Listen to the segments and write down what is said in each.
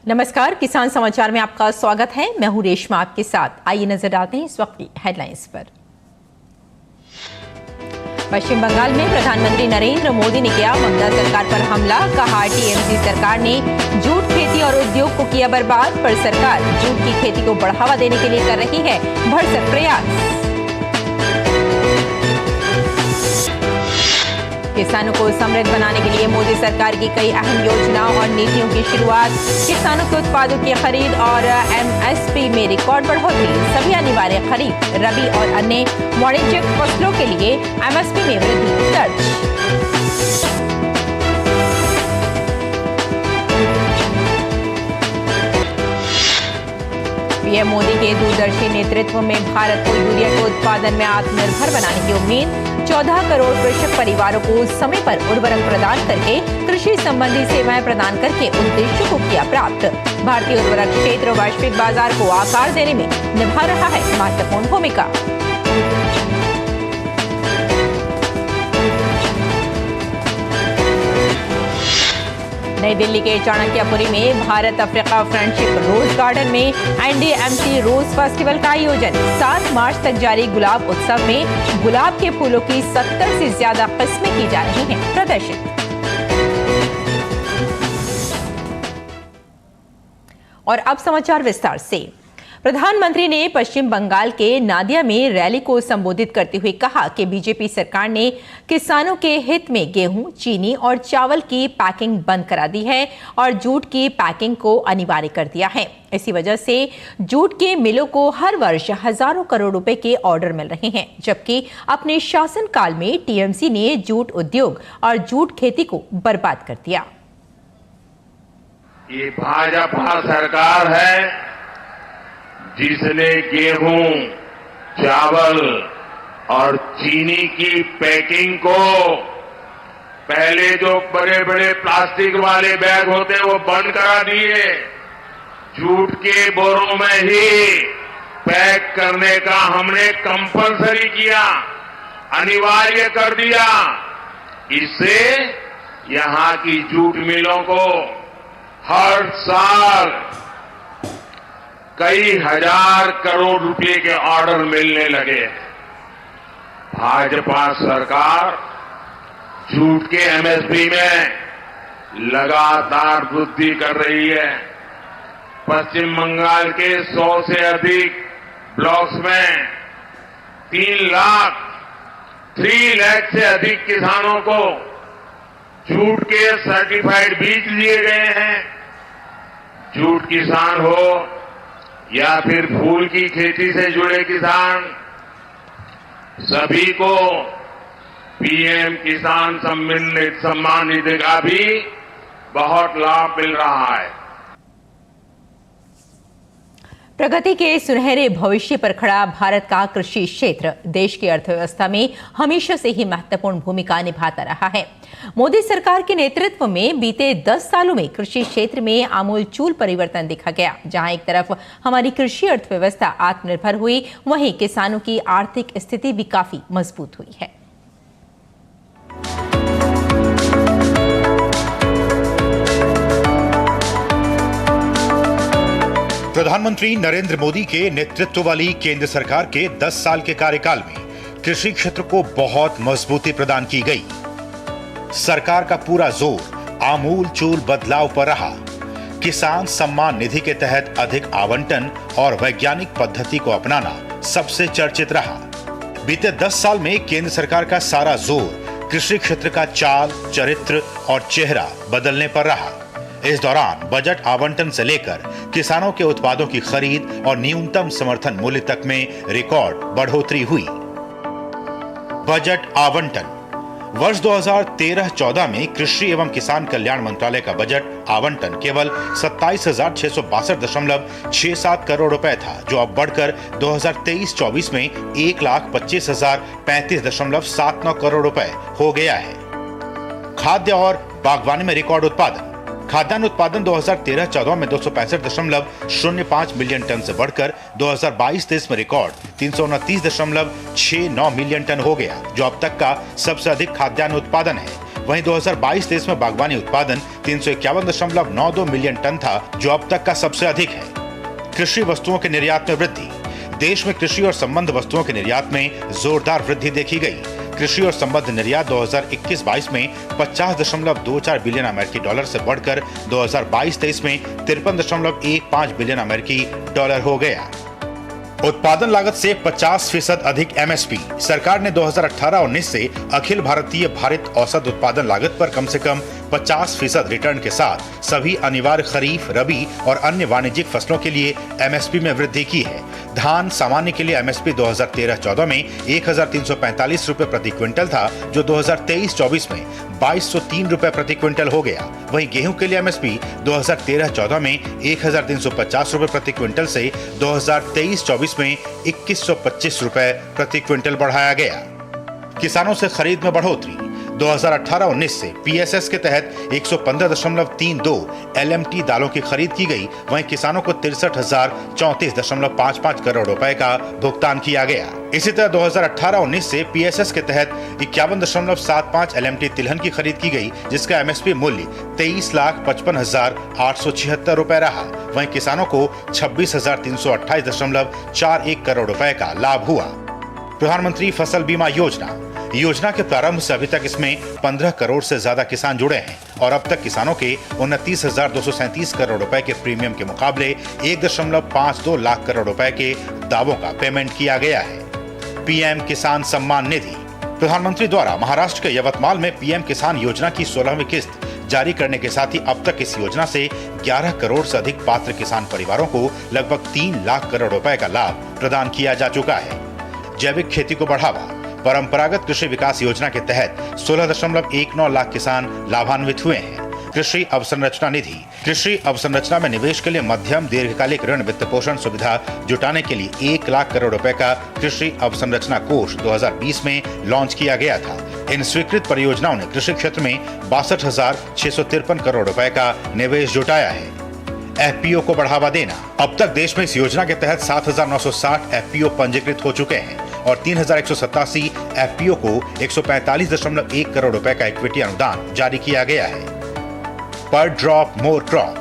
नमस्कार, किसान समाचार में आपका स्वागत है। मैं हूं रेशमा आपके साथ। आइए नजर डालते हैं इस वक्त की हेडलाइंस पर। पश्चिम बंगाल में प्रधानमंत्री नरेंद्र मोदी ने किया ममता सरकार पर हमला। कहा टीएमसी सरकार ने जूट खेती और उद्योग को किया बर्बाद, पर सरकार जूट की खेती को बढ़ावा देने के लिए कर रही है भरसक प्रयास। किसानों को समृद्ध बनाने के लिए मोदी सरकार की कई अहम योजनाओं और नीतियों की शुरुआत। किसानों के उत्पादों की खरीद और एमएसपी में रिकॉर्ड बढ़ोतरी। सभी अनिवार्य खरीफ, रबी और अन्य वाणिज्यिक फसलों के लिए एमएसपी में वृद्धि दर्ज। पीएम मोदी के दूरदर्शी नेतृत्व में भारत को यूरिया के उत्पादन में आत्मनिर्भर बनाने की उम्मीद। 14 करोड़ कृषक परिवारों को समय पर उर्वरक प्रदान करके कृषि संबंधी सेवाएं प्रदान करके उद्देश्य को किया प्राप्त। भारतीय उर्वरक क्षेत्र वैश्विक बाजार को आकार देने में निभा रहा है महत्वपूर्ण भूमिका। नई दिल्ली के चाणक्यपुरी में Bharat Africa friendship rose garden में एनडीएमसी रोज फेस्टिवल का आयोजन। 7 मार्च तक जारी गुलाब उत्सव में गुलाब के फूलों की 70 से ज्यादा किस्में की जा रही हैं प्रदर्शित। और अब समाचार विस्तार से। प्रधानमंत्री ने पश्चिम बंगाल के नादिया में रैली को संबोधित करते हुए कहा कि बीजेपी सरकार ने किसानों के हित में गेहूं, चीनी और चावल की पैकिंग बंद करा दी है और जूट की पैकिंग को अनिवार्य कर दिया है। इसी वजह से जूट के मिलों को हर वर्ष हजारों करोड़ रुपए के ऑर्डर मिल रहे हैं, जबकि अपने शासनकाल में टीएमसी ने जूट उद्योग और जूट खेती को बर्बाद कर दिया। ये भाजपा सरकार है जिसने गेहूं, चावल और चीनी की पैकिंग को पहले जो बड़े बड़े प्लास्टिक वाले बैग होते वो बंद करा दिए, जूट के बोरों में ही पैक करने का हमने कंपलसरी किया, अनिवार्य कर दिया। इससे यहां की जूट मिलों को हर साल कई हजार करोड़ रुपए के ऑर्डर मिलने लगे। भाजपा सरकार जूट के एमएसपी में लगातार वृद्धि कर रही है। पश्चिम बंगाल के 100 से अधिक ब्लॉक्स में 3 लाख से अधिक किसानों को जूट के सर्टिफाइड बीज दिए गए हैं। जूट किसान हो या फिर फूल की खेती से जुड़े किसान, सभी को पीएम किसान सम्मान निधि का भी बहुत लाभ मिल रहा है। प्रगति के सुनहरे भविष्य पर खड़ा भारत का कृषि क्षेत्र देश की अर्थव्यवस्था में हमेशा से ही महत्वपूर्ण भूमिका निभाता रहा है। मोदी सरकार के नेतृत्व में बीते 10 सालों में कृषि क्षेत्र में आमूलचूल परिवर्तन देखा गया। जहां एक तरफ हमारी कृषि अर्थव्यवस्था आत्मनिर्भर हुई, वहीं किसानों की आर्थिक स्थिति भी काफी मजबूत हुई है। प्रधानमंत्री नरेंद्र मोदी के नेतृत्व वाली केंद्र सरकार के 10 साल के कार्यकाल में कृषि क्षेत्र को बहुत मजबूती प्रदान की गई। सरकार का पूरा जोर आमूलचूल बदलाव पर रहा। किसान सम्मान निधि के तहत अधिक आवंटन और वैज्ञानिक पद्धति को अपनाना सबसे चर्चित रहा। बीते 10 साल में केंद्र सरकार का सारा जोर कृषि क्षेत्र का चाल, चरित्र और चेहरा बदलने पर रहा। इस दौरान बजट आवंटन से लेकर किसानों के उत्पादों की खरीद और न्यूनतम समर्थन मूल्य तक में रिकॉर्ड बढ़ोतरी हुई। बजट आवंटन वर्ष 2013-14 में कृषि एवं किसान कल्याण मंत्रालय का बजट आवंटन केवल 27,662.67 करोड़ रुपए था, जो अब बढ़कर 2023-24 में 1,25,035.79 करोड़ रुपए हो गया है। खाद्य और बागवानी में रिकॉर्ड उत्पादन। खाद्यान्न उत्पादन 2013-14 में 265.05 मिलियन टन से बढ़कर 2022-23 में रिकॉर्ड 329.69 मिलियन टन हो गया, जो अब तक का सबसे अधिक खाद्यान्न उत्पादन है। वहीं 2022-23 में बागवानी उत्पादन 351.92 मिलियन टन था, जो अब तक का सबसे अधिक है। कृषि वस्तुओं के निर्यात में वृद्धि। देश में कृषि और संबद्ध वस्तुओं के निर्यात में जोरदार वृद्धि देखी गई। कृषि और संबद्ध निर्यात 2021-22 में 50.24 बिलियन अमेरिकी डॉलर से बढ़कर 2022-23 में 53.15 बिलियन अमेरिकी डॉलर हो गया। उत्पादन लागत से 50% अधिक एमएसपी। सरकार ने 2018-19 से अखिल भारतीय भारित औसत उत्पादन लागत पर कम से कम 50% रिटर्न के साथ सभी अनिवार्य खरीफ, रबी और अन्य वाणिज्यिक फसलों के लिए एमएसपी में वृद्धि की है। धान सामान्य के लिए एमएसपी 2013-14 में 1345 रुपए प्रति क्विंटल था, जो 2023-24 में 2203 रुपए प्रति क्विंटल हो गया। वहीं गेहूं के लिए एमएसपी 2013-14 में 1350 रुपए प्रति क्विंटल से 2023-24 में 2125 रुपए प्रति क्विंटल बढ़ाया गया। किसानों से खरीद में बढ़ोतरी। 2018-19 से पीएसएस के तहत 115.32 एलएमटी दालों की खरीद की गई। वहीं किसानों को 63,034.55 करोड़ रुपए का भुगतान किया गया। इसी तरह 2018-19 से पीएसएस के तहत 51.75 एलएमटी तिलहन की खरीद की गई, जिसका एमएसपी मूल्य 23,55,876 रुपए रहा। वहीं किसानों को 26,328.41 करोड़ रुपए का लाभ हुआ। प्रधानमंत्री फसल बीमा योजना के प्रारंभ से अभी तक इसमें 15 करोड़ से ज्यादा किसान जुड़े हैं और अब तक किसानों के 29,237 करोड़ रुपए के प्रीमियम के मुकाबले 1.52 लाख करोड़ रुपए के दावों का पेमेंट किया गया है। पीएम किसान सम्मान निधि। प्रधानमंत्री द्वारा महाराष्ट्र के यवतमाल में पीएम किसान योजना की 16वीं किस्त जारी करने के साथ ही अब तक इस योजना से 11 करोड़ से अधिक पात्र किसान परिवारों को लगभग 3 लाख करोड़ रुपए का लाभ प्रदान किया जा चुका है। जैविक खेती को बढ़ावा। परंपरागत कृषि विकास योजना के तहत 16.19 लाख किसान लाभान्वित हुए हैं। कृषि अवसंरचना निधि। कृषि अवसंरचना में निवेश के लिए मध्यम दीर्घकालिक ऋण वित्त पोषण सुविधा जुटाने के लिए 1 लाख करोड़ रुपए का कृषि अवसंरचना कोष 2020 में लॉन्च किया गया था। इन स्वीकृत परियोजनाओं ने कृषि क्षेत्र में 62,653 करोड़ रुपए का निवेश जुटाया है। एफपीओ को बढ़ावा देना। अब तक देश में इस योजना के तहत 7,960 एफपीओ पंजीकृत हो चुके हैं और 3,187 एफपीओ को 145.1 करोड़ रुपए का इक्विटी अनुदान जारी किया गया है। पर ड्रॉप मोर क्रॉप।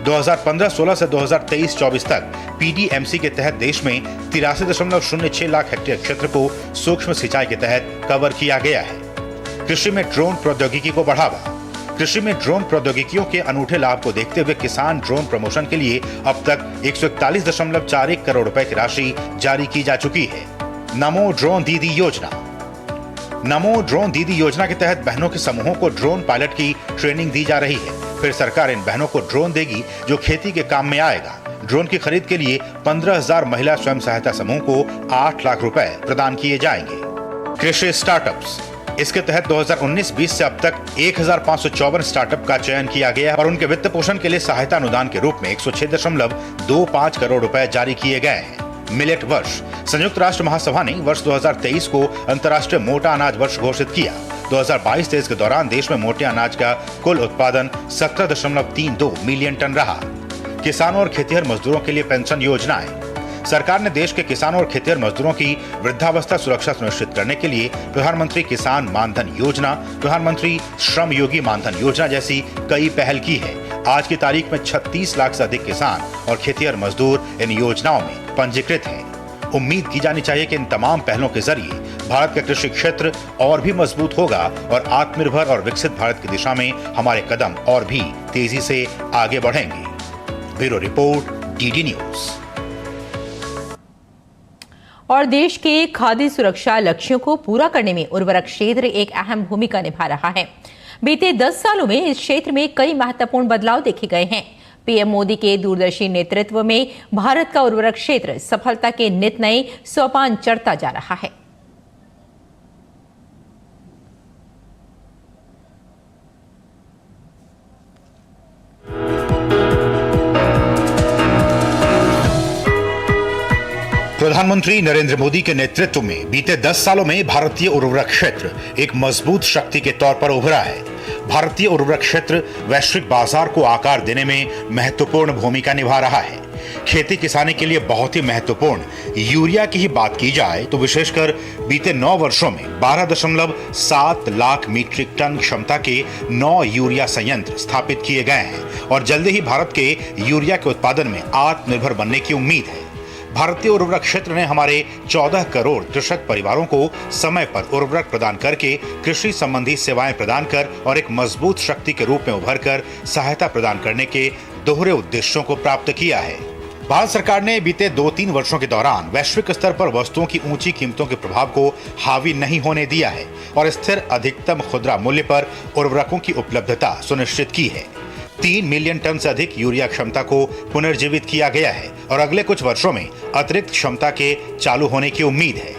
2015-16 से 2023-24 तक पीडीएमसी के तहत देश में 83.06 लाख हेक्टेयर क्षेत्र को सूक्ष्म सिंचाई के तहत कवर किया गया है। कृषि में ड्रोन प्रौद्योगिकी को बढ़ावा। कृषि में ड्रोन प्रौद्योगिकियों के अनूठे लाभ को देखते हुए किसान ड्रोन प्रमोशन के लिए अब तक 141.41 करोड़ रुपए की राशि जारी की जा चुकी है। नमो ड्रोन दीदी योजना। नमो ड्रोन दीदी योजना के तहत बहनों के समूहों को ड्रोन पायलट की ट्रेनिंग दी जा रही है। फिर सरकार इन बहनों को ड्रोन देगी जो खेती के काम में आएगा। ड्रोन की खरीद के लिए 15,000 महिला स्वयं सहायता समूह को 8 लाख रुपए प्रदान किए जाएंगे। कृषि स्टार्टअप्स। इसके तहत 2019-20 से अब तक 1,554 स्टार्टअप का चयन किया गया और उनके वित्त पोषण के लिए सहायता अनुदान के रूप में 106.25 करोड़ रुपए जारी किए गए हैं। मिलेट वर्ष। संयुक्त राष्ट्र महासभा ने वर्ष 2023 को अंतर्राष्ट्रीय मोटा अनाज वर्ष घोषित किया। 2022-23 के दौरान देश में मोटे अनाज का कुल उत्पादन 17.32 मिलियन टन रहा। किसानों और खेतिहर मजदूरों के लिए पेंशन योजनाएं। सरकार ने देश के किसानों और खेतिहर मजदूरों की वृद्धावस्था सुरक्षा सुनिश्चित करने के लिए प्रधानमंत्री किसान मानधन योजना, प्रधानमंत्री श्रम योगी मानधन योजना जैसी कई पहल की है। आज की तारीख में 36 लाख से अधिक किसान और खेतिहर मजदूर इन योजनाओं में पंजीकृत हैं। उम्मीद की जानी चाहिए कि इन तमाम पहलों के जरिए भारत का कृषि क्षेत्र और भी मजबूत होगा और आत्मनिर्भर और विकसित भारत की दिशा में हमारे कदम और भी तेजी से आगे बढ़ेंगे। Bureau report, DD news. और देश के खाद्य सुरक्षा लक्ष्यों को पूरा करने में उर्वरक क्षेत्र एक अहम भूमिका निभा रहा है। बीते 10 सालों में इस क्षेत्र में कई महत्वपूर्ण बदलाव देखे गए हैं। पीएम मोदी के दूरदर्शी नेतृत्व में भारत का उर्वरक क्षेत्र सफलता के नित नए सोपान चढ़ता जा रहा है। प्रधानमंत्री नरेंद्र मोदी के नेतृत्व में बीते 10 सालों में भारतीय उर्वरक क्षेत्र एक मजबूत शक्ति के तौर पर उभरा है। भारतीय उर्वरक क्षेत्र वैश्विक बाजार को आकार देने में महत्वपूर्ण भूमिका निभा रहा है। खेती किसानी के लिए बहुत ही महत्वपूर्ण यूरिया की ही बात की जाए तो विशेषकर बीते 9 वर्षों में 12.7 लाख मीट्रिक टन क्षमता के 9 यूरिया संयंत्र स्थापित किए गए हैं और जल्दी ही भारत के यूरिया के उत्पादन में आत्मनिर्भर बनने की उम्मीद है। भारतीय उर्वरक क्षेत्र ने हमारे 14 करोड़ कृषक परिवारों को समय पर उर्वरक प्रदान करके कृषि संबंधी सेवाएं प्रदान कर और एक मजबूत शक्ति के रूप में उभर कर सहायता प्रदान करने के दोहरे उद्देश्यों को प्राप्त किया है। भारत सरकार ने बीते 2-3 वर्षों के दौरान वैश्विक स्तर पर वस्तुओं की ऊंची कीमतों के प्रभाव को हावी नहीं होने दिया है और स्थिर अधिकतम खुदरा मूल्य पर उर्वरकों की उपलब्धता सुनिश्चित की है। 3 मिलियन टन से अधिक यूरिया क्षमता को पुनर्जीवित किया गया है और अगले कुछ वर्षों में अतिरिक्त क्षमता के चालू होने की उम्मीद है।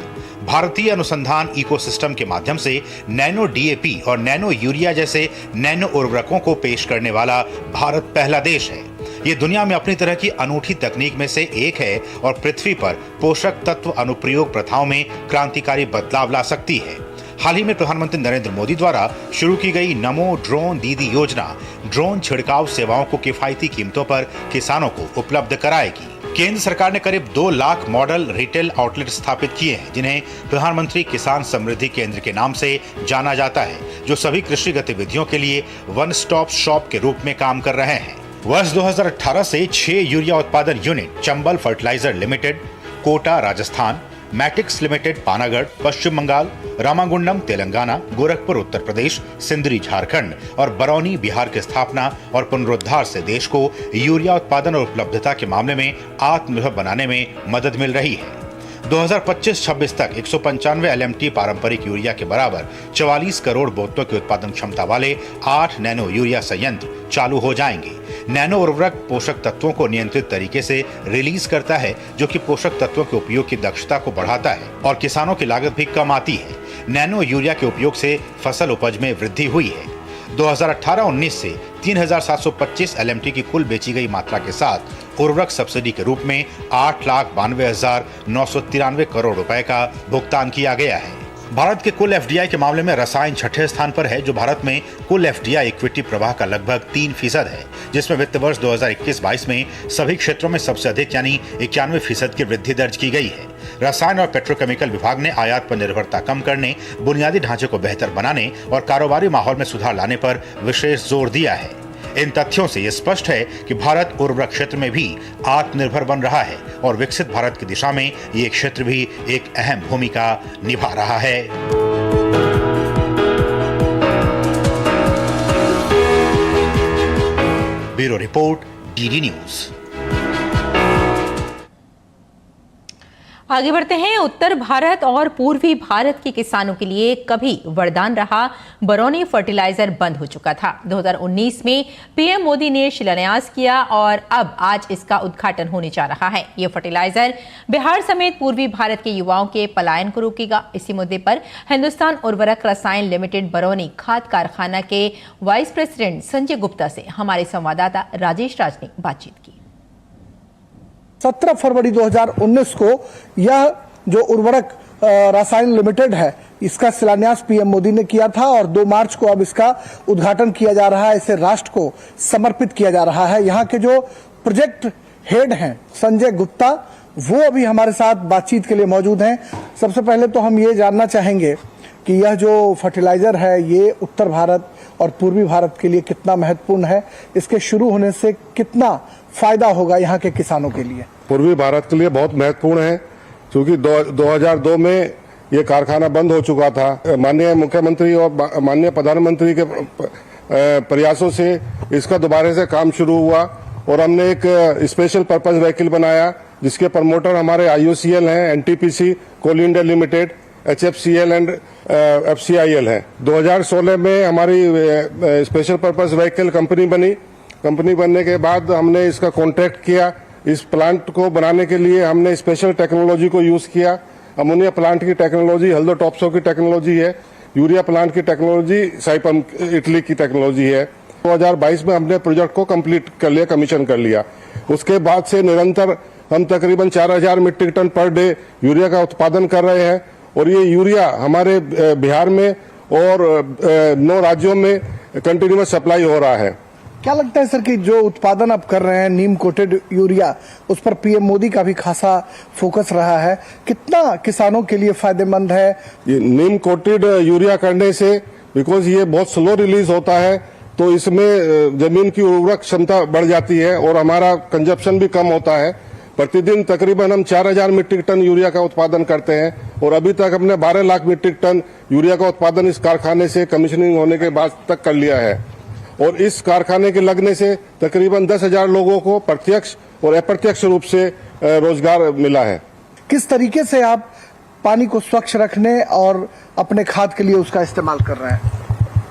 भारतीय अनुसंधान इकोसिस्टम के माध्यम से नैनो डीएपी और नैनो यूरिया जैसे नैनो उर्वरकों को पेश करने वाला भारत पहला देश है। ये दुनिया में अपनी तरह की अनूठी तकनीक में से एक है और पृथ्वी पर पोषक तत्व अनुप्रयोग प्रथाओं में क्रांतिकारी बदलाव ला सकती है। हाल ही में प्रधानमंत्री नरेंद्र मोदी द्वारा शुरू की गई नमो ड्रोन दीदी योजना ड्रोन छिड़काव सेवाओं को किफायती कीमतों पर किसानों को उपलब्ध कराएगी। केंद्र सरकार ने करीब 2 लाख मॉडल रिटेल आउटलेट स्थापित किए हैं जिन्हें प्रधानमंत्री किसान समृद्धि केंद्र के नाम से जाना जाता है, जो सभी कृषि गतिविधियों के लिए वन स्टॉप शॉप के रूप में काम कर रहे हैं। वर्ष 2018 से 6 यूरिया उत्पादन unit Chambal fertiliser limited, Kota Rajasthan, Matix limited Panagarh Paschim Bengal, Ramagundam Telangana, Gorakhpur Uttar Pradesh, Sindri Jharkhand और बरौनी बिहार की स्थापना और पुनरुद्धार से देश को यूरिया उत्पादन और उपलब्धता के मामले में आत्मनिर्भर बनाने में मदद मिल रही है। 2025-26 तक 195 LMT पारंपरिक यूरिया के बराबर 44 करोड़ बोतलों की उत्पादन क्षमता वाले 8 नैनो यूरिया संयंत्र चालू हो जाएंगे। नैनो उर्वरक पोषक तत्वों को नियंत्रित तरीके से रिलीज करता है, जो कि पोषक तत्वों के उपयोग की दक्षता को बढ़ाता है और किसानों की लागत भी कम आती है। नैनो यूरिया के उपयोग से फसल उपज में वृद्धि हुई है। 2018-19 से 3,725 LMT की कुल बेची गई मात्रा के साथ उर्वरक सब्सिडी के रूप में 8,92,993 करोड़ रुपए का भुगतान किया गया है। भारत के कुल FDI के मामले में रसायन 6ठे स्थान पर है, जो भारत में कुल FDI इक्विटी प्रवाह का लगभग 3% है, जिसमें वित्त वर्ष 2021-22 में सभी क्षेत्रों में सबसे अधिक यानी 91% की वृद्धि दर्ज की गई है। रसायन और पेट्रोकेमिकल विभाग ने आयात पर निर्भरता कम करने, बुनियादी ढांचे को बेहतर बनाने और कारोबारी माहौल में सुधार लाने पर विशेष जोर दिया है। इन तथ्यों से यह स्पष्ट है कि भारत उर्वरक क्षेत्र में भी आत्मनिर्भर बन रहा है और विकसित भारत की दिशा में ये क्षेत्र भी एक अहम भूमिका निभा रहा है। Bureau report, DD news. आगे बढ़ते हैं। उत्तर भारत और पूर्वी भारत के किसानों के लिए कभी वरदान रहा बरौनी फर्टिलाइजर बंद हो चुका था। 2019 में पीएम मोदी ने शिलान्यास किया और अब आज इसका उद्घाटन होने जा रहा है। ये फर्टिलाइजर बिहार समेत पूर्वी भारत के युवाओं के पलायन को रोकेगा। इसी मुद्दे पर हिंदुस्तान उर्वरक रसायन लिमिटेड बरौनी खाद कारखाना के वाइस प्रेसिडेंट संजय गुप्ता से हमारे संवाददाता राजेश राज ने बातचीत की। 17 फरवरी 2019 को यह जो उर्वरक रसायन लिमिटेड है, इसका शिलान्यास पीएम मोदी ने किया था और 2 मार्च को अब इसका उद्घाटन किया जा रहा है। इसे राष्ट्र को समर्पित किया जा रहा है। यहाँ के जो प्रोजेक्ट हेड हैं संजय गुप्ता, वो अभी हमारे साथ बातचीत के लिए मौजूद हैं। सबसे पहले तो हम ये जानना चाहेंगे कि यह जो फर्टिलाइजर है ये उत्तर भारत और पूर्वी भारत के लिए कितना महत्वपूर्ण है, इसके शुरू होने से कितना फायदा होगा यहाँ के किसानों के लिए? पूर्वी भारत के लिए बहुत महत्वपूर्ण है, क्योंकि 2002 में ये कारखाना बंद हो चुका था। माननीय मुख्यमंत्री और माननीय प्रधानमंत्री के प्रयासों से इसका दोबारा से काम शुरू हुआ और हमने एक स्पेशल पर्पज व्हीकल बनाया, जिसके प्रमोटर हमारे IOCL हैं, NTPC, coal India limited, HFCL and FCIL है। 2016 में हमारी स्पेशल पर्पज व्हीकल कंपनी बनी। कंपनी बनने के बाद हमने इसका कॉन्ट्रैक्ट किया। इस प्लांट को बनाने के लिए हमने स्पेशल टेक्नोलॉजी को यूज किया। अमोनिया प्लांट की टेक्नोलॉजी हल्दोटॉप्सो की टेक्नोलॉजी है, यूरिया प्लांट की टेक्नोलॉजी साइपम इटली की टेक्नोलॉजी है। 2022 में हमने प्रोजेक्ट को कंप्लीट कर लिया, कमीशन कर लिया। उसके बाद से निरंतर हम तकरीबन 4000 metric ton per day urea का उत्पादन कर रहे हैं और ये यूरिया हमारे बिहार में और 9 राज्यों में कंटिन्यूअस सप्लाई हो रहा है। क्या लगता है सर कि जो उत्पादन आप कर रहे हैं नीम कोटेड यूरिया, उस पर पीएम मोदी का भी खासा फोकस रहा है, कितना किसानों के लिए फायदेमंद है? ये नीम कोटेड यूरिया करने से, बिकॉज ये बहुत स्लो रिलीज होता है, तो इसमें जमीन की उर्वरक क्षमता बढ़ जाती है और हमारा कंजप्शन भी कम होता है। प्रतिदिन तकरीबन हम 4000 मीट्रिक टन यूरिया का उत्पादन करते हैं और अभी तक हमने 12 लाख मीट्रिक टन यूरिया का उत्पादन इस कारखाने से कमीशनिंग होने के बाद तक कर लिया है। और इस कारखाने के लगने से तकरीबन 10,000 लोगों को प्रत्यक्ष और अप्रत्यक्ष रूप से रोजगार मिला है। किस तरीके से आप पानी को स्वच्छ रखने और अपने खाद के लिए उसका इस्तेमाल कर रहे हैं?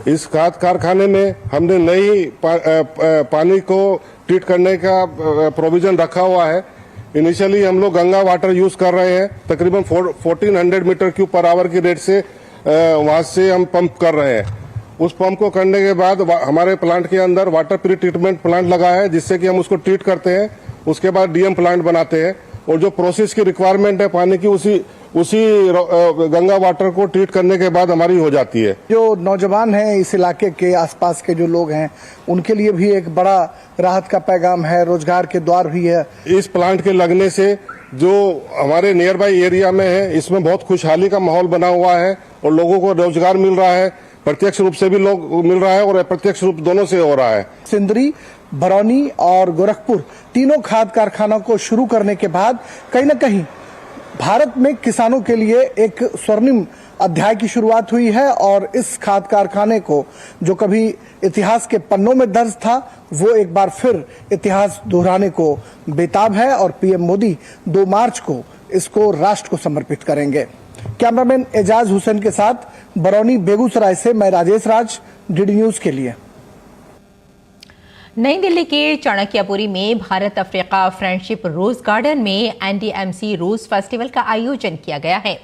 इस खाद कारखाने में हमने नई पानी को ट्रीट करने का प्रोविजन रखा हुआ है। इनिशियली हम लोग गंगा वाटर यूज कर रहे हैं, तकरीबन 1400 मीटर क्यूब पर आवर की रेट से वहां से हम पंप कर रहे हैं। उस पंप को करने के बाद हमारे प्लांट के अंदर वाटर प्री ट्रीटमेंट प्लांट लगा है, जिससे कि हम उसको ट्रीट करते हैं। उसके बाद डीएम प्लांट बनाते हैं और जो प्रोसेस की रिक्वायरमेंट है पानी की, उसी गंगा वाटर को ट्रीट करने के बाद हमारी हो जाती है। जो नौजवान हैं इस इलाके के आसपास के जो लोग हैं, उनके लिए भी एक बड़ा राहत का पैगाम है, रोजगार के द्वार भी है। इस प्लांट के लगने से जो हमारे नियर बाई एरिया में है, इसमें बहुत खुशहाली का माहौल बना हुआ है और लोगों को रोजगार मिल रहा है। प्रत्यक्ष रूप से भी लोग मिल रहा है और अप्रत्यक्ष रूप दोनों से हो रहा है। सिंदरी, बरौनी और गोरखपुर तीनों खाद कारखानों को शुरू करने के बाद कहीं न कहीं भारत में किसानों के लिए एक स्वर्णिम अध्याय की शुरुआत हुई है और इस खाद कारखाने को जो कभी इतिहास के पन्नों में दर्ज था, वो एक बार फिर इतिहास दोहराने को बेताब है और पीएम मोदी 2 मार्च को इसको राष्ट्र को समर्पित करेंगे। कैमरामैन एजाज हुसैन के साथ बरौनी बेगूसराय से मैं राजेश राज, डीडी न्यूज के लिए। नई दिल्ली के चाणक्यपुरी में Bharat Africa friendship rose garden में एनडीएमसी रोज फेस्टिवल का आयोजन किया गया है।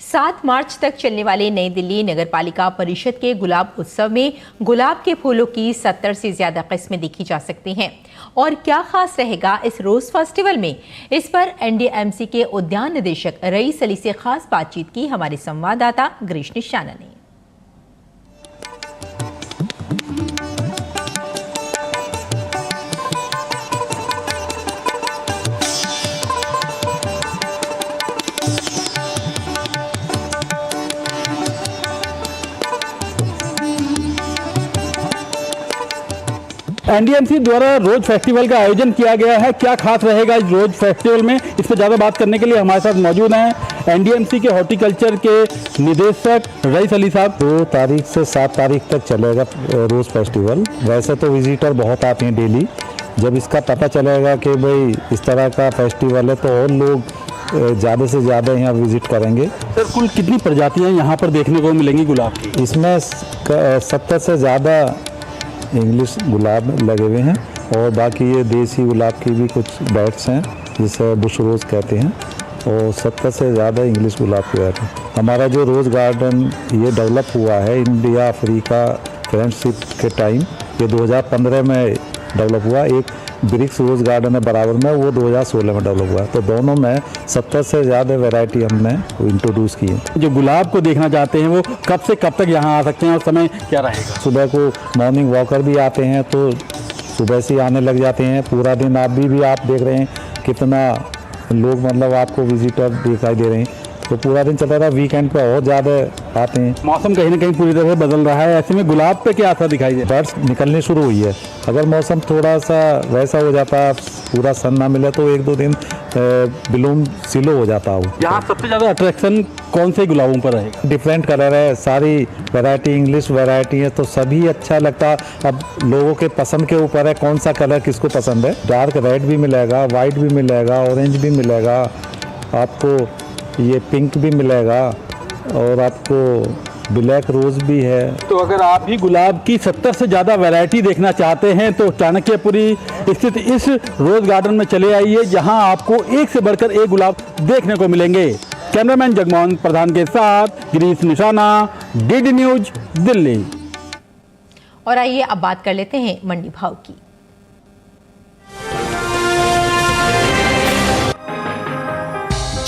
7 मार्च तक चलने वाले नई दिल्ली नगरपालिका परिषद के गुलाब उत्सव में गुलाब के फूलों की 70 से ज्यादा किस्में देखी जा सकती हैं। और क्या खास रहेगा इस रोज फेस्टिवल में, इस पर एनडीएमसी के उद्यान निदेशक रईस अली से खास बातचीत की हमारे संवाददाता गिरीश निशाना ने। एनडीएमसी द्वारा रोज फेस्टिवल का आयोजन किया गया है। क्या खास रहेगा इस रोज फेस्टिवल में, इस पर ज़्यादा बात करने के लिए हमारे साथ मौजूद हैं एनडीएमसी के हॉर्टिकल्चर के निदेशक रईस अली साहब। 2 तारीख से 7 तारीख तक चलेगा रोज फेस्टिवल। वैसे तो विजिटर बहुत आते हैं डेली। जब इसका पता चलेगा कि भाई इस तरह का फेस्टिवल है तो और लोग ज़्यादा से ज़्यादा यहाँ विजिट करेंगे। सर, कुल कितनी प्रजातियाँ यहाँ पर देखने को मिलेंगी गुलाब की? इसमें 70 से ज़्यादा इंग्लिश गुलाब लगे हुए हैं और बाकी ये देसी गुलाब की भी कुछ बैट्स हैं, जिसे बुश रोज कहते हैं, और 70 से ज़्यादा इंग्लिश गुलाब के बैट हैं। हमारा जो रोज़ गार्डन ये डेवलप हुआ है इंडिया अफ्रीका फ्रेंडशिप के टाइम, ये 2015 में डेवलप हुआ। एक ब्रिक्स रोज़ गार्डन है बराबर में, वो 2016 में डेवलप हुआ। तो दोनों में 70 से ज़्यादा वैरायटी हमने इंट्रोड्यूस की है। जो गुलाब को देखना चाहते हैं वो कब से कब तक यहाँ आ सकते हैं और समय क्या रहेगा? सुबह को मॉर्निंग वॉकर भी आते हैं तो सुबह से आने लग जाते हैं। पूरा दिन आप देख रहे हैं कितना लोग मतलब आपको विजिटर दिखाई दे रहे हैं, तो पूरा दिन चलता रहा। वीकेंड पे और ज़्यादा आते हैं। मौसम कहीं ना कहीं पूरी तरह से बदल रहा है, ऐसे में गुलाब पे क्या असर दिखाई दे रहा है? बर्ड्स निकलनी शुरू हुई है। अगर मौसम थोड़ा सा वैसा हो जाता, पूरा सन ना मिले, तो 1-2 दिन ब्लूम स्लो हो जाता हो। यहाँ सबसे ज़्यादा अट्रैक्शन कौन से गुलाबों पर रहेगा? डिफरेंट कलर है, सारी वैरायटी इंग्लिश वैरायटी है, तो सभी अच्छा लगता। अब लोगों के पसंद के ऊपर है कौन सा कलर किसको पसंद है। डार्क रेड भी मिलेगा, वाइट भी मिलेगा, ऑरेंज भी मिलेगा, आपको ये पिंक भी मिलेगा और आपको ब्लैक रोज भी है। तो अगर आप भी गुलाब की 70 से ज़्यादा वैरायटी देखना चाहते हैं तो चाणक्यपुरी स्थित इस रोज गार्डन में चले आइए, जहां आपको एक से बढ़कर एक गुलाब देखने को मिलेंगे। कैमरामैन जगमोहन प्रधान के साथ गिरीश निशाना, डीडी न्यूज, दिल्ली। और आइए अब बात कर लेते हैं मंडी भाव की।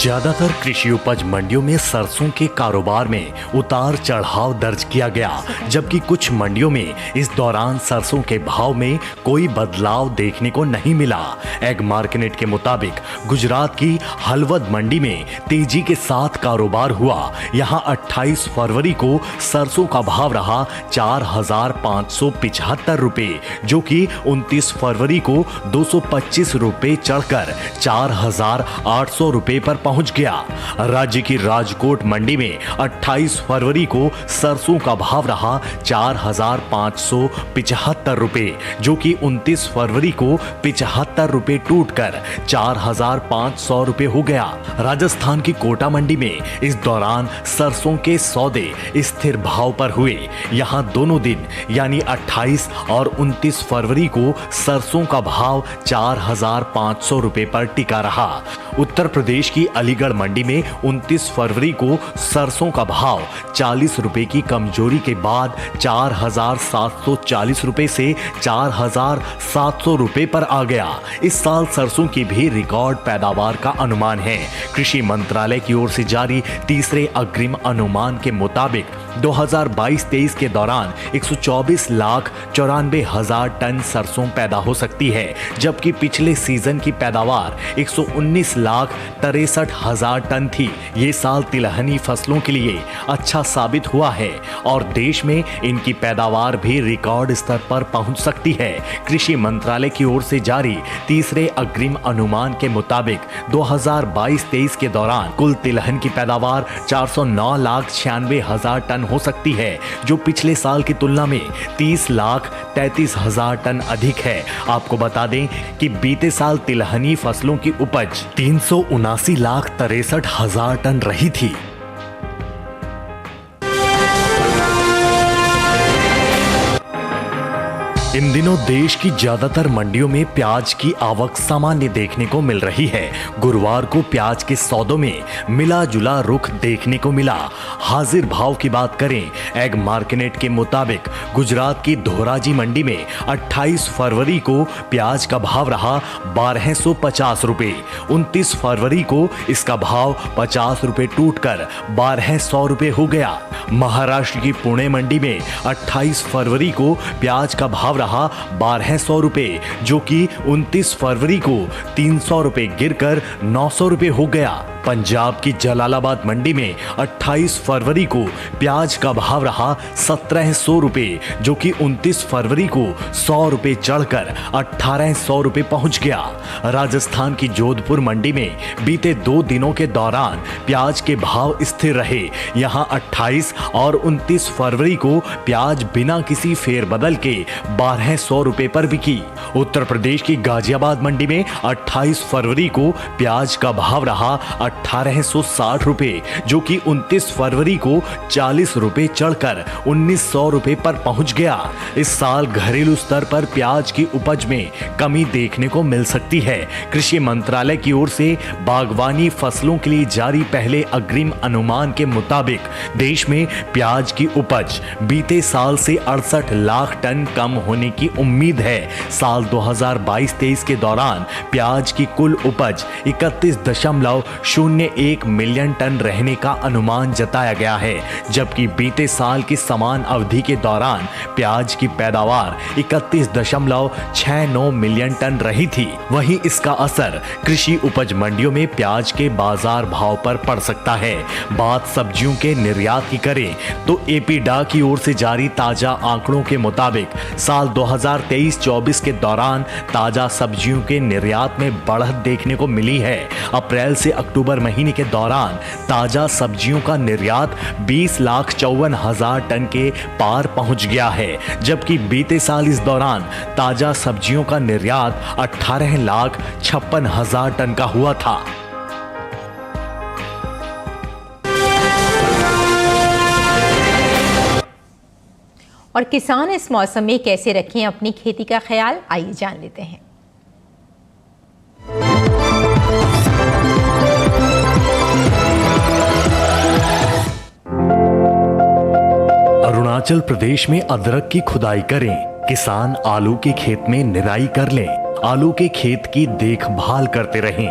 ज्यादातर कृषि उपज मंडियों में सरसों के कारोबार में उतार चढ़ाव दर्ज किया गया, जबकि कुछ मंडियों में इस दौरान सरसों के भाव में कोई बदलाव देखने को नहीं मिला। एग मार्केट के मुताबिक गुजरात की हलवद मंडी में तेजी के साथ कारोबार हुआ। यहां 28 फरवरी को सरसों का भाव रहा 4,575 रुपए, जो कि 29 फरवरी को 225 रुपए चढ़कर 4,800 रुपए पर पहुंच गया। राज्य की राजकोट मंडी में 28 फरवरी को सरसों का भाव रहा 4,575 रुपए, जो कि 29 फरवरी को 75 रुपए टूटकर 4,500 रुपए हो गया। राजस्थान की कोटा मंडी में इस दौरान सरसों के सौदे स्थिर भाव पर हुए। यहां दोनों दिन यानी 28 और 29 फरवरी को सरसों का भाव 4,500 रुपए पर टिका रहा। उत्तर प्रदेश की अलीगढ़ मंडी में 29 फरवरी को सरसों का भाव 40 रुपए की कमजोरी के बाद 4,740 रुपए से 4,700 रुपए पर आ गया। इस साल सरसों की भी रिकॉर्ड पैदावार का अनुमान है। कृषि मंत्रालय की ओर से जारी तीसरे अग्रिम अनुमान के मुताबिक 2022-23 के दौरान 124,94,000 टन सरसों पैदा हो सकती है, जबकि पिछले सीजन की पैदावार 119,63,000 टन थी। ये साल तिलहनी फसलों के लिए अच्छा साबित हुआ है और देश में इनकी पैदावार भी रिकॉर्ड स्तर पर पहुंच सकती है। कृषि मंत्रालय की ओर से जारी तीसरे अग्रिम अनुमान के मुताबिक 2022-23 के दौरान कुल तिलहन की पैदावार 409,96,000 टन हो सकती है, जो पिछले साल की तुलना में 30,33,000 टन अधिक है। आपको बता दें कि बीते साल तिलहनी फसलों की उपज 379,63,000 टन रही थी। इन दिनों देश की ज्यादातर मंडियों में प्याज की आवक सामान्य देखने को मिल रही है। गुरुवार को प्याज के सौदों में मिला जुला रुख देखने को मिला। हाजिर भाव की बात करें, एग मार्केट के मुताबिक गुजरात की धोराजी मंडी में 28 फरवरी को प्याज का भाव रहा 1,250 रुपए। 29 फरवरी को इसका भाव 50 रुपए टूटकर 1,200 रुपए हो गया। महाराष्ट्र की पुणे मंडी में 28 फरवरी को प्याज का भाव रहा 1,200 रुपए, जो कि 29 फरवरी को 300 रुपए गिरकर 900 रुपए हो गया। पंजाब की जलालाबाद मंडी में 28 फरवरी को प्याज का भाव रहा 1,700 रुपए, जो कि 29 फरवरी को 100 रुपए चढ़कर 1,800 रुपए पहुंच गया। राजस्थान की जोधपुर मंडी में बीते 2 दिनों के दौरान प्याज के भाव स्थिर रहे। यहां 28 और 29 फरवरी को प्याज बिना किसी फेरबदल के 1,200 रुपए पर बिकी। उत्तर प्रदेश की गाजियाबाद मंडी में 28 फरवरी को प्याज का भाव रहा 1,860 रुपए, जो कि 29 फरवरी को 40 रुपए चढ़कर 1,900 रुपए पर पहुंच गया। इस साल घरेलू स्तर पर प्याज की उपज में कमी देखने को मिल सकती है। कृषि मंत्रालय की ओर से बागवानी फसलों के लिए जारी पहले अग्रिम अनुमान के मुताबिक देश में प्याज की उपज बीते साल से 68 लाख टन कम होने की उम्मीद है। साल 2022-23 के दौरान प्याज की कुल उपज 31.01 मिलियन टन रहने का अनुमान जताया गया है, जबकि बीते साल की समान अवधि के दौरान प्याज की पैदावार 31.69 मिलियन टन रही थी। वहीं इसका असर कृषि उपज मंडियों में प्याज के बाजार भाव पर पड़ सकता है। बात सब्जियों के निर्यात की करें तो एपीडा की ओर से जारी ताजा आंकड़ों के मुताबिक साल 2023-24 के दौरान ताजा सब्जियों के निर्यात में बढ़त देखने को मिली है। अप्रैल से अक्टूबर महीने के दौरान ताजा सब्जियों का निर्यात 20,54,000 टन के पार पहुंच गया है, जबकि बीते साल इस दौरान ताजा सब्जियों का निर्यात 18,56,000 टन का हुआ था। और किसान इस मौसम में कैसे रखें अपनी खेती का ख्याल, आइए जान लेते हैं। अरुणाचल प्रदेश में अदरक की खुदाई करें। किसान आलू के खेत में निराई कर लें। आलू के खेत की देखभाल करते रहें।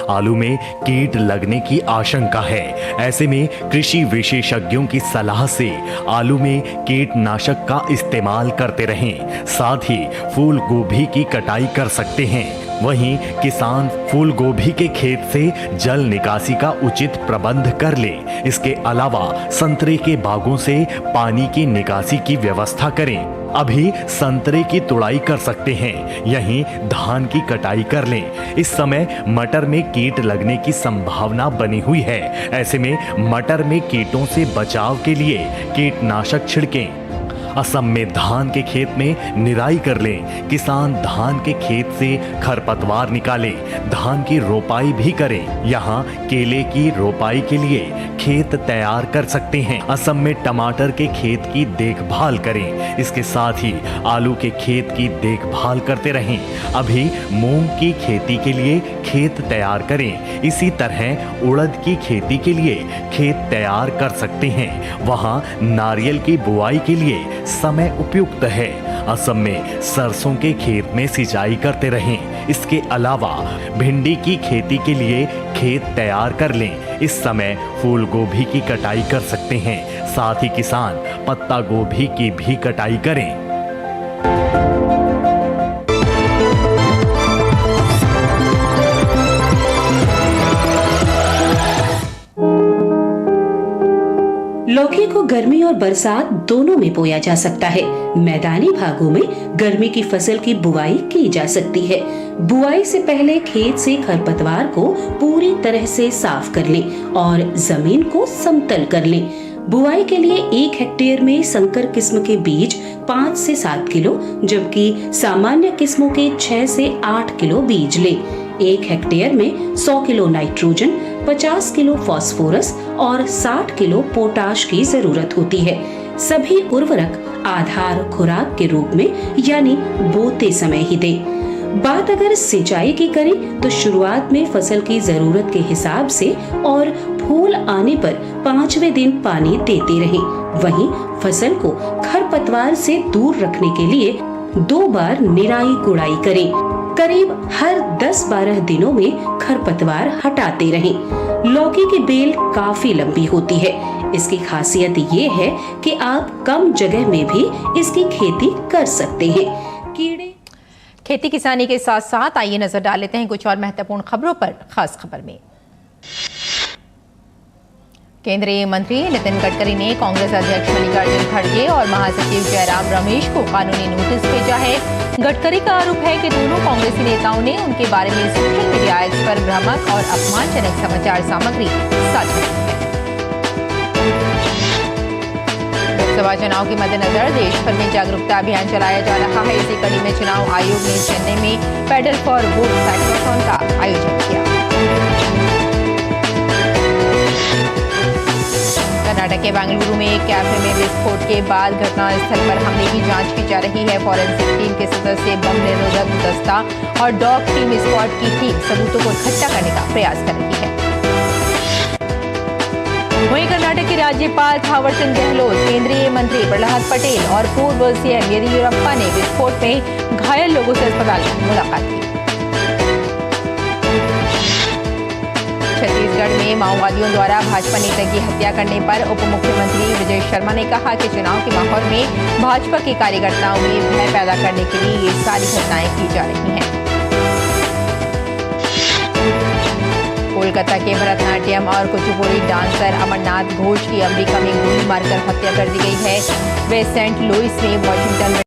आलू में कीट लगने की आशंका है। ऐसे में कृषि विशेषज्ञों की सलाह से आलू में कीटनाशक का इस्तेमाल करते रहें। साथ ही फूल गोभी की कटाई कर सकते हैं। वहीं किसान फूल गोभी के खेत से जल निकासी का उचित प्रबंध कर ले। इसके अलावा संतरे के बागों से पानी की निकासी की व्यवस्था करें। अभी संतरे की तुड़ाई कर सकते हैं, यहीं धान की कटाई कर लें। इस समय मटर में कीट लगने की संभावना बनी हुई है। ऐसे में मटर में कीटों से बचाव के लिए कीटनाशक छिड़कें। असम में धान के खेत में निराई कर लें। किसान धान के खेत से खरपतवार निकालें, धान की रोपाई भी करें। यहाँ केले की रोपाई के लिए खेत तैयार कर सकते हैं। असम में टमाटर के खेत की देखभाल करें। इसके साथ ही आलू के खेत की देखभाल करते रहें। अभी मूंग की खेती के लिए खेत तैयार करें। इसी तरह उड़द की खेती के लिए खेत तैयार कर सकते हैं। वहाँ नारियल की बुआई के लिए समय उपयुक्त है। असम में सरसों के खेत में सिंचाई करते रहें। इसके अलावा भिंडी की खेती के लिए खेत तैयार कर लें। इस समय फूल गोभी की कटाई कर सकते हैं। साथ ही किसान पत्ता गोभी की भी कटाई करें। लौकी को गर्मी और बरसात दोनों में बोया जा सकता है। मैदानी भागों में गर्मी की फसल की बुआई की जा सकती है। बुआई से पहले खेत से खरपतवार को पूरी तरह से साफ कर लें और जमीन को समतल कर लें। बुआई के लिए 1 हेक्टेयर में संकर किस्म के बीज 5 से 7 किलो, जबकि सामान्य किस्मों के 6 से 8 किलो बीज लें। 1 हेक्टेयर में 100 किलो नाइट्रोजन, 50 किलो फास्फोरस और 60 किलो पोटाश की जरूरत होती है। सभी उर्वरक आधार खुराक के रूप में यानी बोते समय ही दें। बात अगर सिंचाई की करें तो शुरुआत में फसल की जरूरत के हिसाब से और फूल आने पर 5वें दिन पानी देते रहें। वहीं फसल को खरपतवार से दूर रखने के लिए 2 बार निराई गुड़ाई करें। करीब हर 10-12 दिनों में खरपतवार हटाते रहें। लौकी की बेल काफी लंबी होती है। इसकी खासियत ये है कि आप कम जगह में भी इसकी खेती कर सकते हैं। कीड़े खेती किसानी के साथ साथ आइए नजर डाल लेते हैं कुछ और महत्वपूर्ण खबरों पर। खास खबर में केंद्रीय मंत्री नितिन गडकरी ने कांग्रेस अध्यक्ष मल्लिकार्जुन खड़गे और महासचिव जयराम रमेश को कानूनी नोटिस भेजा है। गडकरी का आरोप है कि दोनों कांग्रेसी नेताओं ने उनके बारे में सोशल मीडिया एक्स पर भ्रामक और अपमानजनक समाचार सामग्री साझा की है। लोकसभा चुनाव के मद्देनजर देश भर में जागरूकता अभियान चलाया जा रहा है। इसी कड़ी में चुनाव आयोग ने चेन्नई में पेडल फॉर वोट साइक्लोथॉन का आयोजन किया। कर्नाटक के बेंगलुरु में एक कैफे में विस्फोट के बाद घटनास्थल पर हमले की जांच की जा रही है। फॉरेंसिक टीम के सदस्य, बम निरोधक दस्ता और डॉग टीम स्क्वाड की टीम सबूतों को इकट्ठा करने का प्रयास कर रही है। वहीं कर्नाटक के राज्यपाल थावरचंद गहलोत, केंद्रीय मंत्री प्रहलाद पटेल और पूर्व सीएम येदियुरप्पा ने विस्फोट में घायल लोगों से अस्पताल में मुलाकात की। छत्तीसगढ़ में माओवादियों द्वारा भाजपा नेता की हत्या करने पर उप मुख्यमंत्री विजय शर्मा ने कहा कि चुनाव के माहौल में भाजपा के कार्यकर्ताओं में भय पैदा करने के लिए ये सारी घटनाएं की जा रही हैं। कोलकाता के भरतनाट्यम और कुचिपुड़ी डांसर अमरनाथ घोष की अमेरिका में गोली मारकर हत्या कर दी गई है। वे सेंट लुइस में वॉशिंगटन